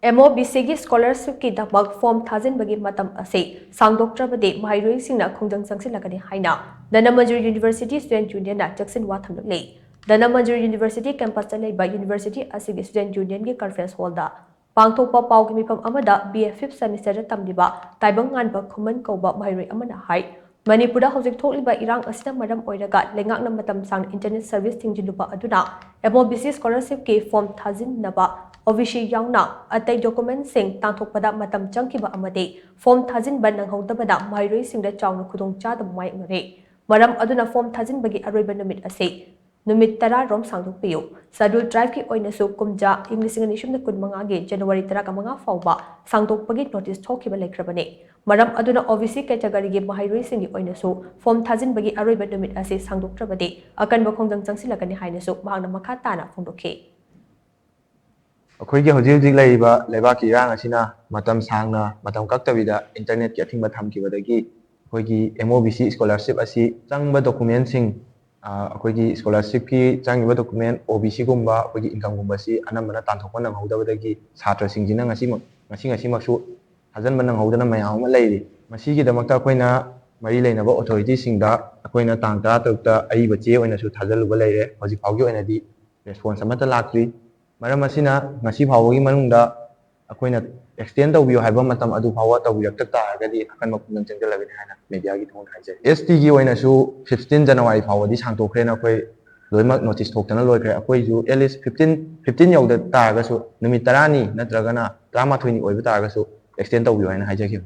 Mobc scholarship ki Damak form Thajinbagi Matam Asi, Sangdoktrabadi maheiroi singna Khongjang Changshillagani haina, Dhanamanjuri University Students Union na chekshin thamlakli. Dhanamanjuri University campus by University Asi Student Union ki conference hall da. Pangthokpa pau ki mifam amada BA 5th semester tamliba taibang nganba khuman kauba maheiroi amana hai. Manipura hojik thokliba irang asina maram oiraga lengakna matam sang internet service thingjiluba aduna Mobc scholarship ki form Thajinbagi OBC yauna atai document sing tangthokpada matam changkiba amade form Thajinba nanghodabada maheiroi singda chawna khudong chada mai ngare maram aduna form Thajinbagi aroiba numit ase numit 10 rom sangdokpiyo Sadul tribe ki oinasu kumja English nishumna kunmanga ge January 15 fawba sangdokpagi notice thokiba lekrabane maram aduna OBC category ge maheiroi singi oinasu form Thajinbagi aroiba numit ase Sangdoktrabadi akanba Khongjang Changshillagani hainasu mahangna makha tana phongdokhe अखोई के हजिल लेबा लेबाकी रांग असिना मतम सांगना मतम कक्तबिदा internet की a thing थमखिबदगी अखोई की MOBC स्कॉलरशिप असि चंगबा डॉक्यूमेंट सिंग अखोई की स्कॉलरशिप की चंगबा डॉक्यूमेंट OBC गुम्बा अखोई की इनकम गुम्बा सि अनमना तांथोकन नंगहौदबदगी छात्र सिंजिना ngasi maksu hajan banang hodana mayam ma leiri masi gi damakta akoina mari leinaba authority singda akoina tang 13 ta ai bache oina su thajaluba leire hoji phawgi oina di response amata lakri maram asina ngasi phawgi manungda akoina extend tawbiyo haiba matam adu phawa tawbirak ta agadi akan makun chengjalagani hana media gi thong haije ST gi oina su 15 January phawadi sangtokhrena akoi loimak notice thoktana loikre akoi ju at least 15 yauda ta ga su numit 10 ni natragana 13 ni oiba ta ga su extend tawbiyo haina haije ki